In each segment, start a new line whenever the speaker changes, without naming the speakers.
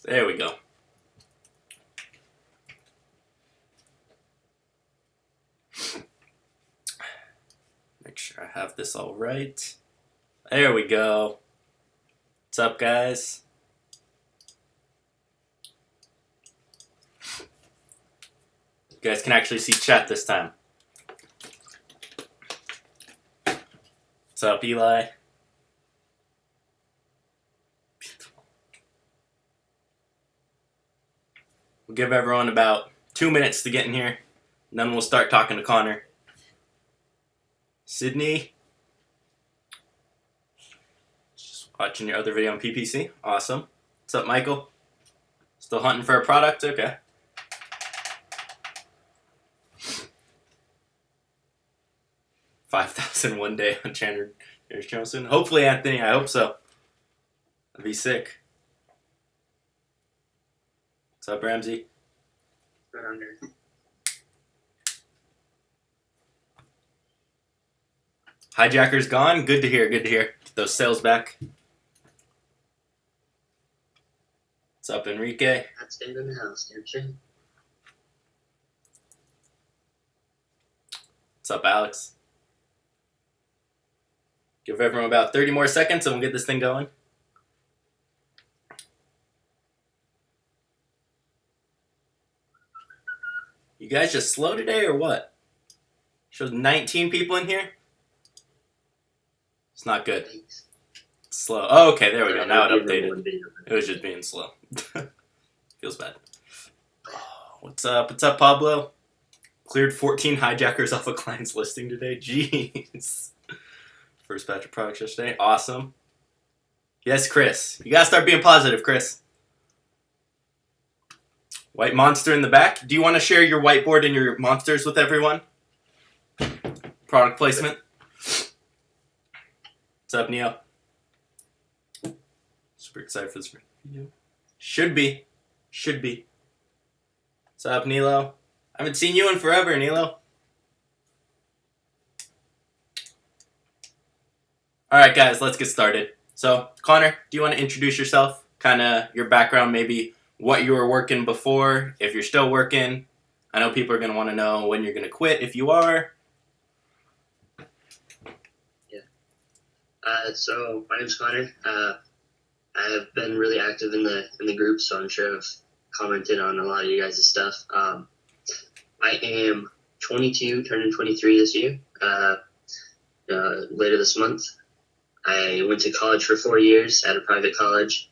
There we go. Make sure I have this all right. There we go. What's up, guys? You guys can actually see chat this time. What's up, Eli? We'll give everyone about 2 minutes to get in here, and then we'll start talking to Connor. Sydney? Just watching your other video on PPC. Awesome. What's up, Michael? Still hunting for a product? Okay. $5,000 one day on Chandler's channel soon. Hopefully, Anthony. I hope so. That'd be sick. What's up, Ramsey?
Right under.
Hijacker's gone. Good to hear. Good to hear. Get those sales back. What's up, Enrique?
That's staying in the house, don't you?
What's up, Alex? Give everyone about 30 more seconds and we'll get this thing going. You guys just slow today or what? Shows 19 people in here? It's not good.
Thanks.
It's slow. Oh, okay, there we go. Now it updated. It was just being slow. Feels bad. Oh, what's up? What's up, Pablo? Cleared 14 hijackers off a client's listing today. Jeez. First batch of products yesterday. Awesome. Yes, Chris. You gotta start being positive, Chris. White monster in the back. Do you want to share your whiteboard and your monsters with everyone? Product placement. What's up, Neo? Super excited for this video. Should be. What's up, Nilo? I haven't seen you in forever, Nilo. Alright, guys, let's get started. So, Connor, do you want to introduce yourself? Kind of your background, maybe what you were working before, if you're still working. I know people are going to want to know when you're going to quit, if you are.
So my name's Connor. I have been really active in the group, so I'm sure I've commented on a lot of you guys' stuff. I am 22, turning 23 this year. Later this month, I went to college for 4 years at a private college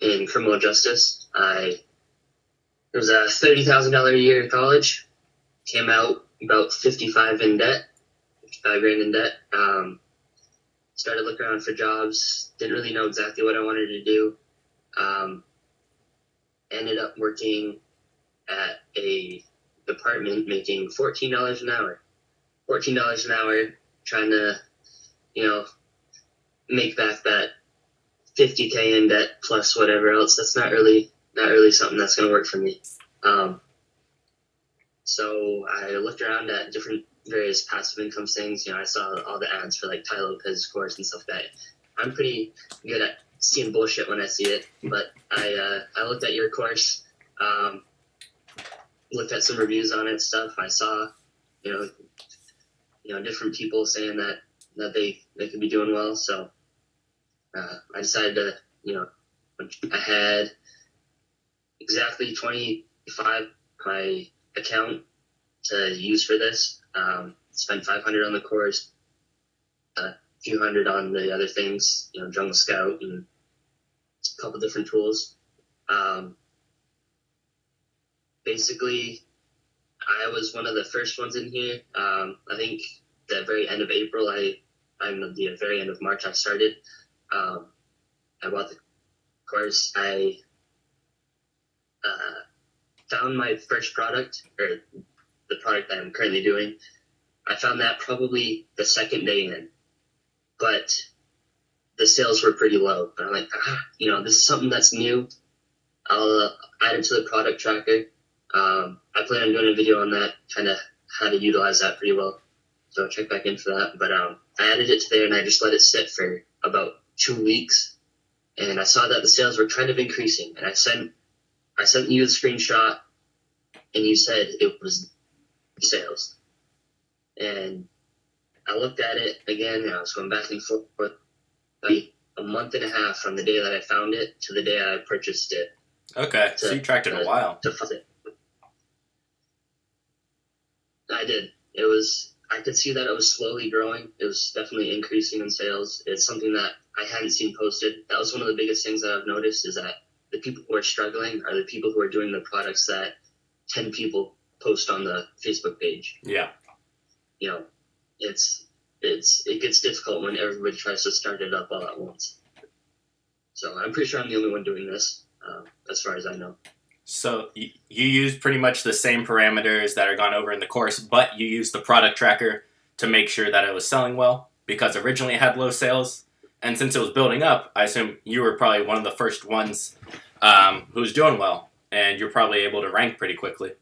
in criminal justice. It was a $30,000 a year in college. Came out about 55 grand in debt. Started looking around for jobs. Didn't really know exactly what I wanted to do. Ended up working at a department making $14 an hour. $14 an hour, trying to, make back that $50K in debt plus whatever else. That's not really something that's going to work for me. So I looked around at different various passive income things. I saw all the ads for like Ty Lopez's course and stuff like that. I'm pretty good at seeing bullshit when I see it, but I looked at your course, looked at some reviews on it and stuff. I saw, different people saying that they could be doing well. So I decided to, I had exactly 25 my account to use for this. Spent $500 on the course, a few hundred on the other things, Jungle Scout and a couple different tools. Basically, I was one of the first ones in here. I think the very end of April, the very end of March, I started. I bought the course. I found my first product, or the product that I'm currently doing. I found that probably the second day in, but the sales were pretty low. But I'm like, this is something that's new. I'll add it to the product tracker. I plan on doing a video on that, kind of how to utilize that pretty well. So check back in for that. But I added it to there and I just let it sit for about 2 weeks. and I saw that the sales were kind of increasing, and I sent you the screenshot, and you said it was sales. And I looked at it again, and I was going back and forth a month and a half from the day that I found it to the day I purchased it.
Okay, so you tracked it a while.
To fund it. I did. I could see that it was slowly growing. It was definitely increasing in sales. It's something that I hadn't seen posted. That was one of the biggest things that I've noticed, is that the people who are struggling are the people who are doing the products that 10 people post on the Facebook page.
Yeah.
You know, it gets difficult when everybody tries to start it up all at once. So I'm pretty sure I'm the only one doing this, as far as I know.
So you use pretty much the same parameters that are gone over in the course, but you use the product tracker to make sure that it was selling well, because originally it had low sales. And since it was building up, I assume you were probably one of the first ones who was doing well, and you're probably able to rank pretty quickly.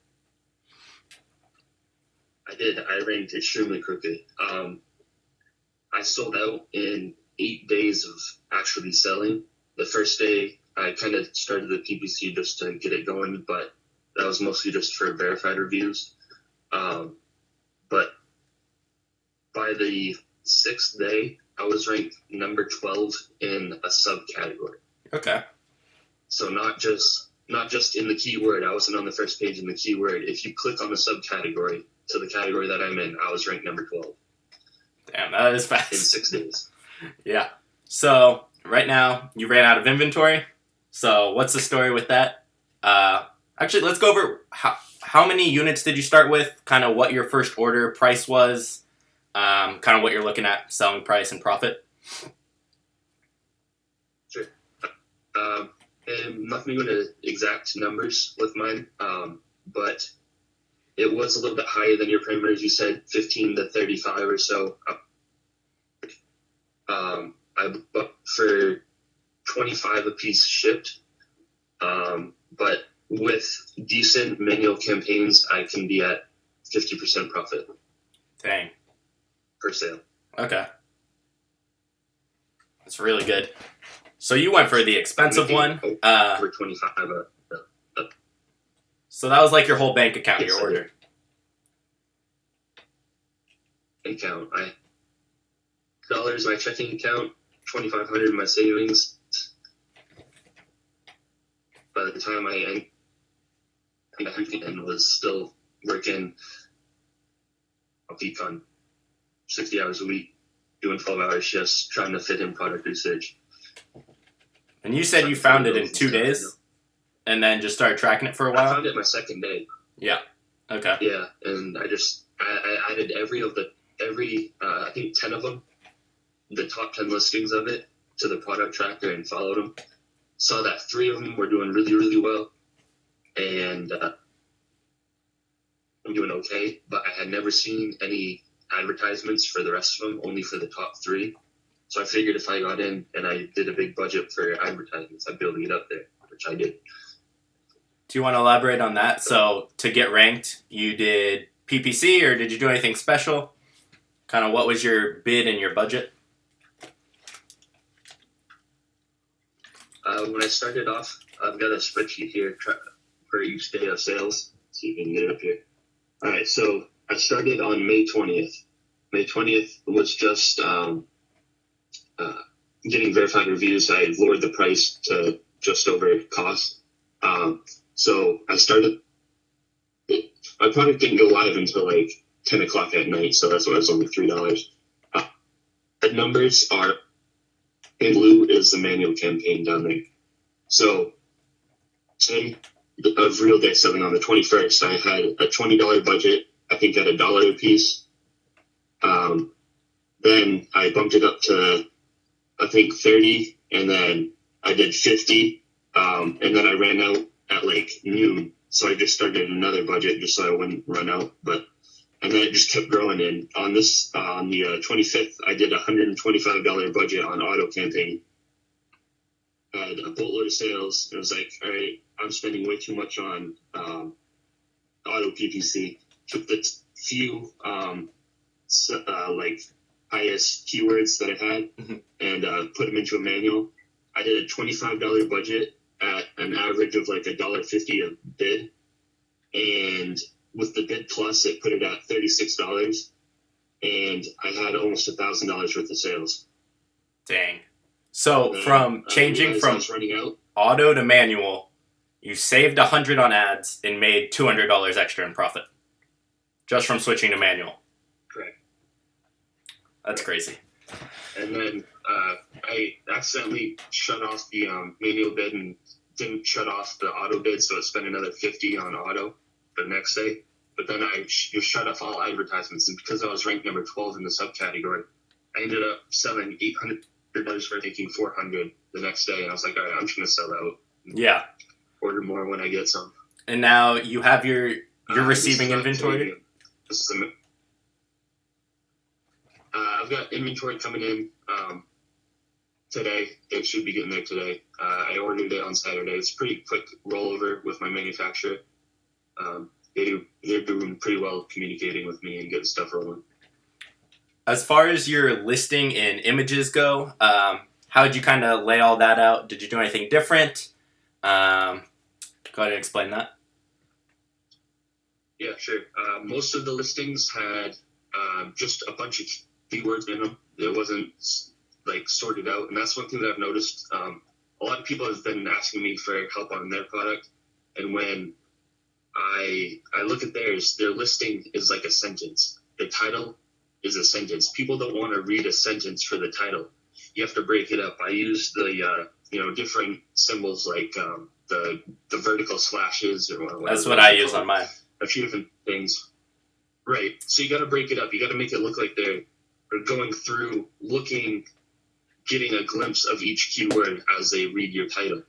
I did. I ranked extremely quickly. I sold out in 8 days of actually selling. The first day, I kind of started the PPC just to get it going, but that was mostly just for verified reviews. But by the 6th day, I was ranked number 12 in a subcategory.
Okay.
So not just in the keyword. I wasn't on the first page in the keyword. If you click on the subcategory to the category that I'm in, I was ranked number 12.
Damn, that is fast.
In 6 days.
Yeah. So right now you ran out of inventory. So what's the story with that? Actually, let's go over how many units did you start with, kind of what your first order price was, kind of what you're looking at, selling price and profit.
Sure. I'm not going to go into exact numbers with mine, but it was a little bit higher than your parameters. You said 15 to 35 or so. I booked for 25 a piece shipped, but with decent manual campaigns, I can be at 50% profit.
Dang.
Per sale.
Okay. That's really good. So you went for the expensive one.
For 25.
So that was like your whole bank account, your order.
Account. $1 my checking account, $2,500 in my savings. By the time I was still working a peak on 60 hours a week, doing 12-hour shifts, trying to fit in product research.
And you said you found it in 2 days, and then just started tracking it for a while?
I found it my second day.
Yeah. Okay.
Yeah, and I added I think 10 of them, the top 10 listings of it, to the product tracker and followed them. Saw that 3 of them were doing really, really well, and I'm doing okay, but I had never seen any advertisements for the rest of them, only for the top 3. So I figured if I got in and I did a big budget for advertisements, I'd be able to get up there, which I did.
Do you want to elaborate on that? So to get ranked, you did PPC, or did you do anything special? Kind of what was your bid and your budget?
When I started off, I've got a spreadsheet here for each day of sales. So you can get it up here. All right, so I started on May 20th. May 20th was just getting verified reviews. I lowered the price to just over cost. So I started. My product didn't go live until like 10 o'clock at night, so that's why it was only $3. The numbers are, in blue is the manual campaign down there. So, same of real day selling on the 21st, I had a $20 budget, I think at $1 a piece. Then I bumped it up to, I think 30, and then I did 50, and then I ran out at like noon. So I just started another budget just so I wouldn't run out, and then it just kept growing. And on the 25th, I did a $125 budget on auto campaign. I had a boatload of sales. It was like, all right, I'm spending way too much on auto PPC. Took the few like highest keywords that I had and put them into a manual. I did a $25 budget at an average of like $1.50 a bid, and with the bid plus, it put it at $36, and I had almost $1,000 worth of sales.
Dang. So from changing from
running out.
auto to manual, you saved $100 on ads and made $200 extra in profit, just from switching to manual.
Correct.
That's crazy.
And then I accidentally shut off the manual bid and didn't shut off the auto bid, so I spent another $50 on auto the next day. But then I just shut off all advertisements, and because I was ranked number 12 in the subcategory, I ended up selling $800 for taking $400 the next day, and I was like, all right, I'm just gonna sell out.
Yeah.
Order more when I get some.
And now you have your receiving inventory.
I've got inventory coming in today. It should be getting there today. I ordered it on Saturday. It's a pretty quick rollover with my manufacturer. They're doing pretty well communicating with me and getting stuff rolling.
As far as your listing and images go, how did you kind of lay all that out? Did you do anything different? Go ahead and explain that.
Yeah, sure. Most of the listings had just a bunch of keywords in them. It wasn't like sorted out, and that's one thing that I've noticed. A lot of people have been asking me for help on their product, and when I look at theirs, their listing is like a sentence. The title is a sentence. People don't want to read a sentence for the title. You have to break it up. I use the different symbols like the vertical slashes or whatever.
That's what I use on mine.
A few different things. Right. So you got to break it up. You got to make it look like they're going through, looking, getting a glimpse of each keyword as they read your title.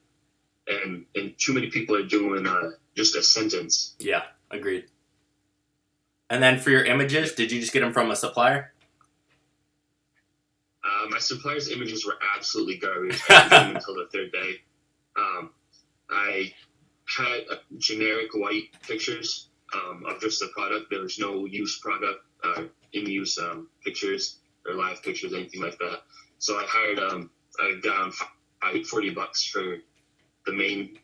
And too many people are doing just a sentence.
Yeah, agreed. And then for your images, did you just get them from a supplier?
My supplier's images were absolutely garbage. I didn't get them until the third day. I had generic white pictures of just the product. There was no use product, in-use pictures or live pictures, anything like that. So I hired a guy on $40 for the main,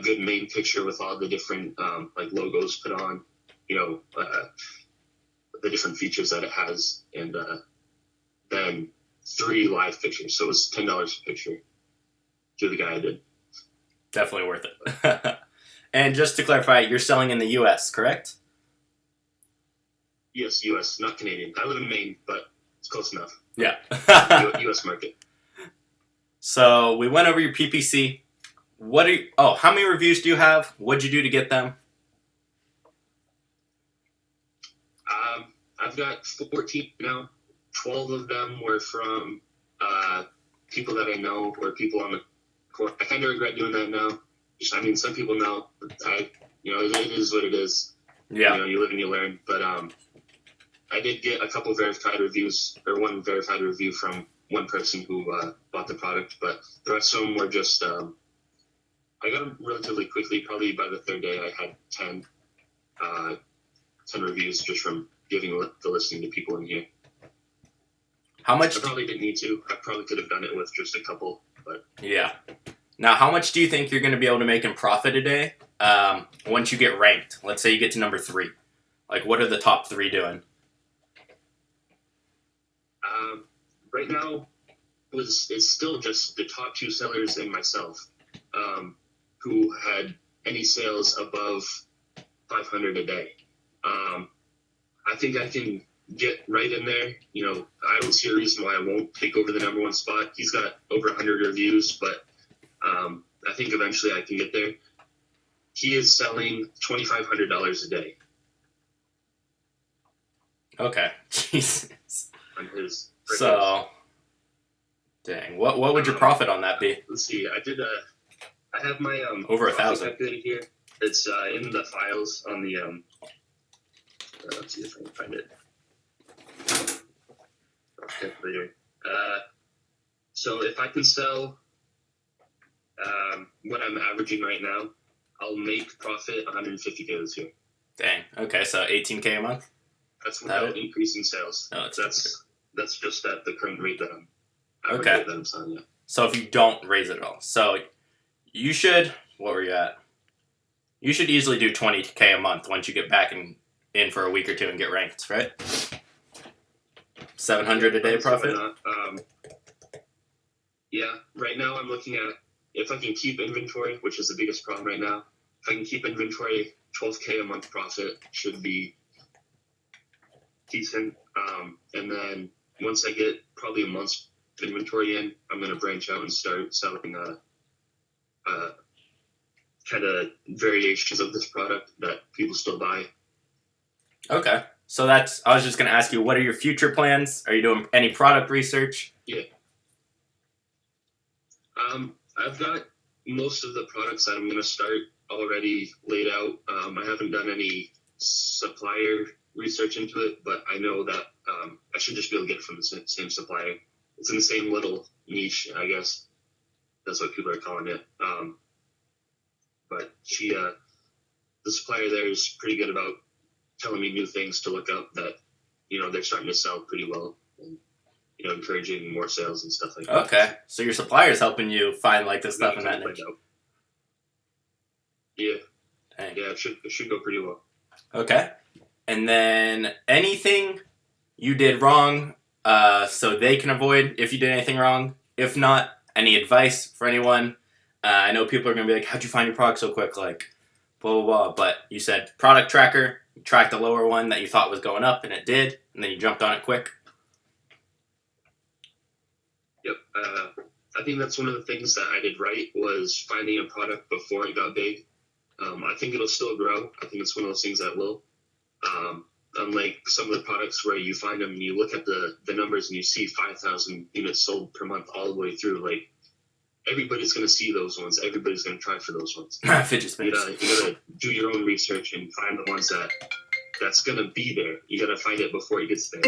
good main picture with all the different like logos put on, the different features that it has, and then 3 live pictures. So it was $10 a picture to the guy I did.
Definitely worth it. And just to clarify, you're selling in the U.S., correct?
Yes, U.S., not Canadian. I live in Maine, but it's close enough.
Yeah.
U.S. market.
So we went over your PPC. How many reviews do you have? What'd you do to get them?
I've got 14 now. 12 of them were from people that I know or people on the court. I kind of regret doing that now. Some people know. It is what it is.
Yeah.
You live and you learn. But I did get a couple verified reviews, or one verified review from one person who bought the product. But the rest of them were just, I got them relatively quickly. Probably by the third day, I had 10 reviews just from giving the listing to people in here.
How much?
I probably didn't need to. I probably could have done it with just a couple. But
yeah. Now, how much do you think you're going to be able to make in profit a day once you get ranked? Let's say you get to number 3. Like, what are the top 3 doing?
Right now, it's still just the top 2 sellers and myself who had any sales above 500 a day. I think I can get right in there. I don't see a reason why I won't take over the number 1 spot. He's got over 100 reviews, but I think eventually I can get there. He is selling $2,500 a day.
Okay. Jesus.
On his
so, dang. What would your profit on that be?
Let's see. I have my
over 1,000
calculator here. It's in the files on the let's see if I can find it. Calculator. So if I can sell what I'm averaging right now, I'll make profit $150K this year.
Dang. Okay, so $18K a month.
That's without increasing sales.
No,
that's just at the current rate that I'm.
Okay.
That I'm selling. Yeah.
So if you don't raise it at all. So you should, what were you at? You should easily do 20K a month once you get back in for a week or two and get ranked, right? 700 a day profit?
Yeah, right now I'm looking at if I can keep inventory, which is the biggest problem right now. If I can keep inventory, 12K a month profit should be decent. And then once I get probably a month's inventory in, I'm going to branch out and start selling kind of variations of this product that people still buy.
Okay. So I was just going to ask you, what are your future plans? Are you doing any product research?
Yeah. I've got most of the products that I'm going to start already laid out. I haven't done any supplier research into it, but I know that I should just be able to get it from the same supplier. It's in the same little niche, I guess. That's what people are calling it. But the supplier there is pretty good about telling me new things to look up that, they're starting to sell pretty well. And, encouraging more sales and stuff like that.
Okay. So your supplier's helping you find the stuff in that niche.
Yeah.
Dang.
Yeah, it should go pretty well.
Okay. And then anything you did wrong so they can avoid if you did anything wrong? If not, any advice for anyone? I know people are going to be like, how'd you find your product so quick? Blah, blah, blah. But you said product tracker. You tracked the lower one that you thought was going up, and it did. And then you jumped on it quick.
Yep. I think that's one of the things that I did right was finding a product before it got big. I think it'll still grow. I think it's one of those things that will. Unlike some of the products where you find them and you look at the numbers and you see 5,000 units sold per month all the way through, everybody's going to see those ones. Everybody's going to try for those ones.
Fidget spinners.
You gotta do your own research and find the ones that's going to be there. You got to find it before it gets there.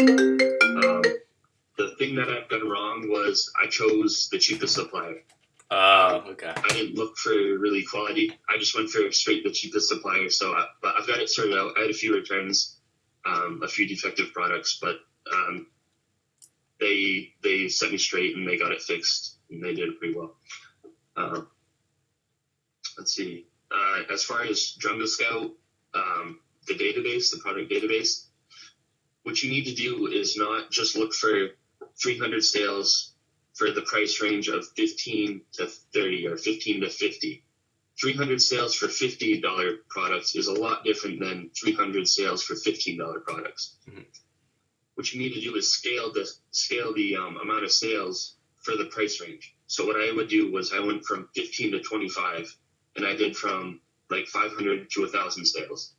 The thing that I've done wrong was I chose the cheapest supplier.
Oh, okay.
I didn't look for really quality. I just went for straight the cheapest supplier. But I've got it sorted out. I had a few returns, a few defective products, but they set me straight and they got it fixed and they did it pretty well. Let's see. As far as Jungle Scout, the database, the product database, what you need to do is not just look for 300 sales for the price range of 15 to 30 or 15 to 50. 300 sales for $50 products is a lot different than 300 sales for $15 products. Mm-hmm. What you need to do is scale the amount of sales for the price range. So what I would do was I went from 15 to 25, and I did from 500 to 1,000 sales.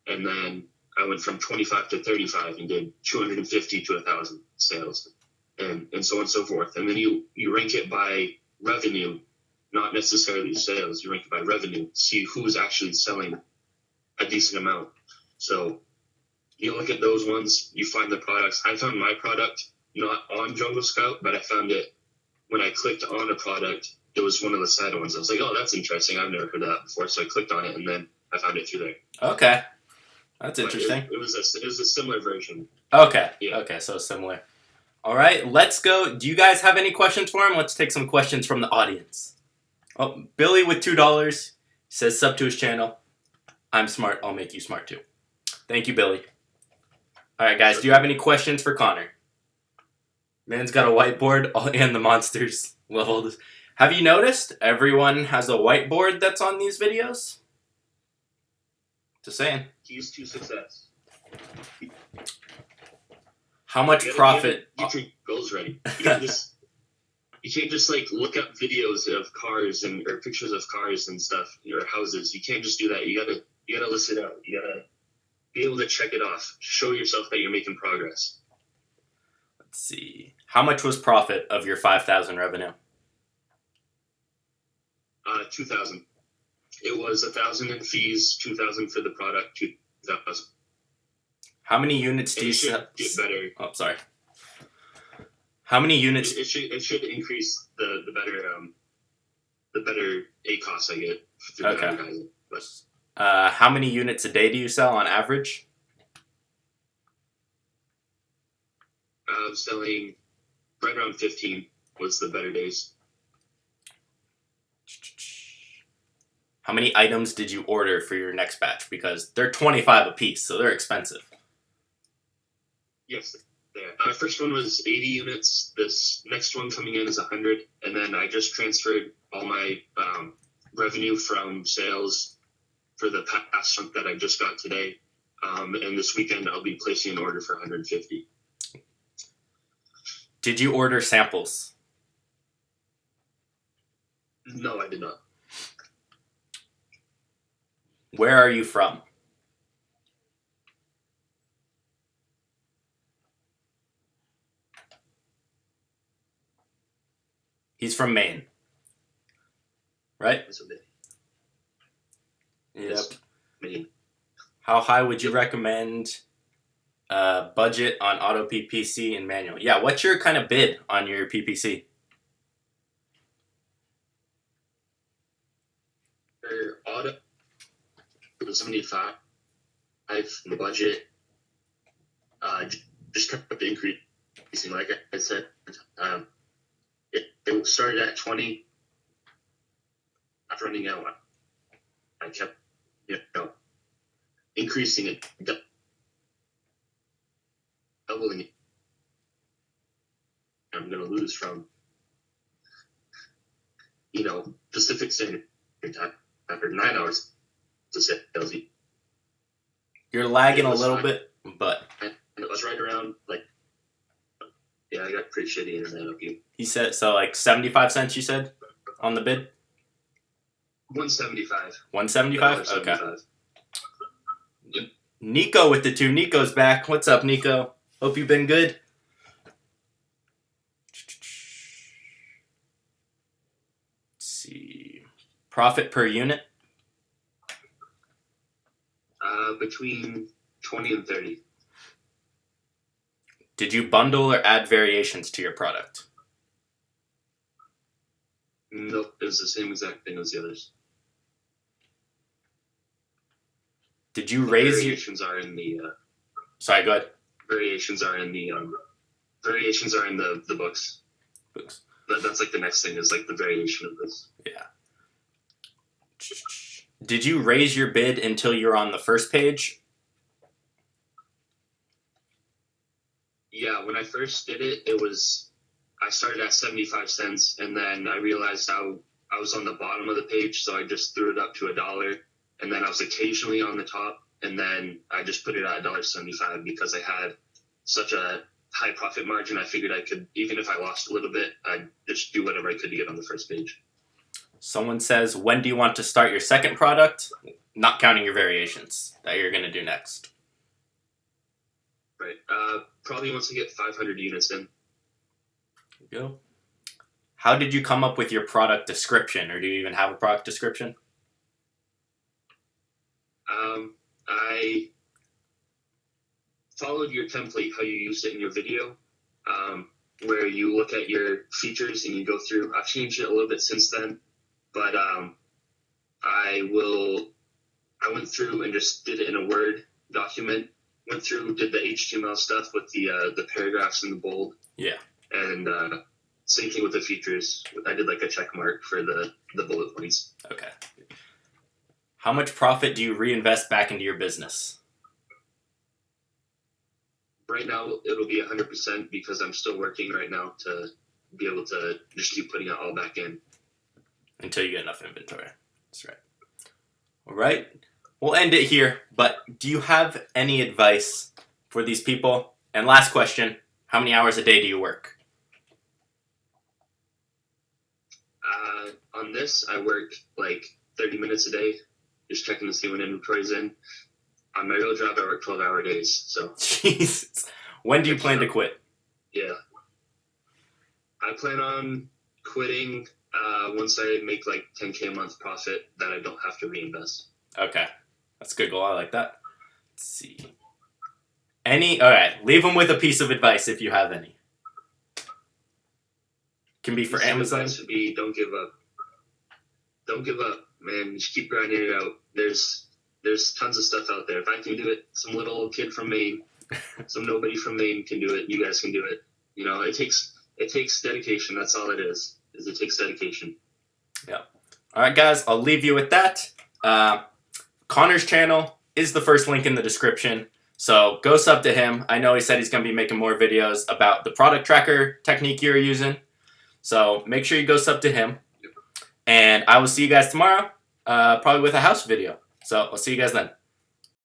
And then I went from 25 to 35 and did 250 to 1,000 sales, and so on and so forth. And then you rank it by revenue, not necessarily sales. You rank it by revenue, see who's actually selling a decent amount. So you look at those ones, you find the products. I found my product not on Jungle Scout, but I found it when I clicked on a product. It was one of the side ones. I was like, oh, that's interesting. I've never heard of that before. So I clicked on it, and then I found it through there.
Okay. That's interesting.
It was a similar version.
Okay.
Yeah.
Okay, so similar. All right, let's go. Do you guys have any questions for him? Let's take some questions from the audience. Oh, Billy with $2 says sub to his channel. I'm smart. I'll make you smart too. Thank you, Billy. All right, guys. Do you have any questions for Connor? Man's got a whiteboard and the monsters leveled. Have you noticed everyone has a whiteboard that's on these videos? Just saying.
Keys to success.
How much profit?
Get your goals ready. You can't just look up videos of cars or pictures of cars and stuff or houses. You can't just do that. You gotta list it out. You gotta be able to check it off. Show yourself that you're making progress.
Let's see. How much was profit of your 5,000 revenue?
2,000. It was 1,000 in fees, 2,000 for the product, 2,000.
How many units do you sell?
Get better.
Oh, sorry. How many units?
It should increase the better ACOS I get through the advertising. But
how many units a day do you sell on average?
I'm selling right around 15 was the better days.
How many items did you order for your next batch? Because they're 25 a piece, so they're expensive.
Yes. Yeah. My first one was 80 units. This next one coming in is 100. And then I just transferred all my revenue from sales for the past chunk that I just got today. And this weekend I'll be placing an order for 150.
Did you order samples?
No, I did not.
Where are you from? He's from Maine. Right? Yep.
Maine.
How high would you recommend budget on auto PPC and manual? Yeah, what's your kind of bid on your PPC?
For auto, 75. The budget just kept increasing. Like I said, it started at 20. After running out, I kept increasing it, doubling it. I'm going to lose from Pacific Standard Time after 9 hours to sales.
You're lagging a little bit, but
and it was right around I got pretty shitty internet up here.
He said so, like 75 cents. You said on the bid.
175.
175. Okay. Yep. Nico with the 2. Nico's back. What's up, Nico? Hope you've been good. Let's see. Profit per unit.
Between 20 and 30.
Did you bundle or add variations to your product?
Nope, it was the same exact thing as the others.
Did you raise
variations are in the
Sorry, go ahead.
Variations are in the books. That's like the next thing is like the variation of this.
Yeah. Did you raise your bid until you're on the first page?
Yeah, when I first did it, I started at 75 cents, and then I realized I was on the bottom of the page, so I just threw it up to $1, and then I was occasionally on the top, and then I just put it at $1.75 because I had such a high profit margin. I figured I could, even if I lost a little bit, I'd just do whatever I could to get on the first page. Someone says, when do you want to start your second product? Not counting your variations that you're going to do next. Right. Probably once I get 500 units in. There you go. How did you come up with your product description, or do you even have a product description? I followed your template, how you used it in your video, where you look at your features and you go through. I've changed it a little bit since then, but I went through and just did it in a Word document. Went through, did the HTML stuff with the paragraphs in the bold. Yeah. And same thing with the features. I did like a check mark for the bullet points. Okay. How much profit do you reinvest back into your business? Right now, it'll be 100% because I'm still working right now to be able to just keep putting it all back in. Until you get enough inventory. That's right. All right. We'll end it here, but do you have any advice for these people? And last question, how many hours a day do you work? On this, I work like 30 minutes a day, just checking to see when inventory's in. On my real job, I work 12-hour days. So. Jesus. When do you plan to quit? Yeah. I plan on quitting once I make like $10K a month profit that I don't have to reinvest. Okay. That's a good goal. I like that. Let's see. All right. Leave them with a piece of advice if you have any. Can be for Amazon. Advice would be don't give up. Don't give up, man. Just keep grinding it out. There's tons of stuff out there. If I can do it, some little kid from Maine, some nobody from Maine can do it. You guys can do it. It takes dedication. That's all it is. It takes dedication. Yeah. All right, guys. I'll leave you with that.
Connor's channel is the first link in the description. So go sub to him. I know he said he's going to be making more videos about the product tracker technique you're using. So make sure you go sub to him. And I will see you guys tomorrow, probably with a house video. So I'll see you guys then.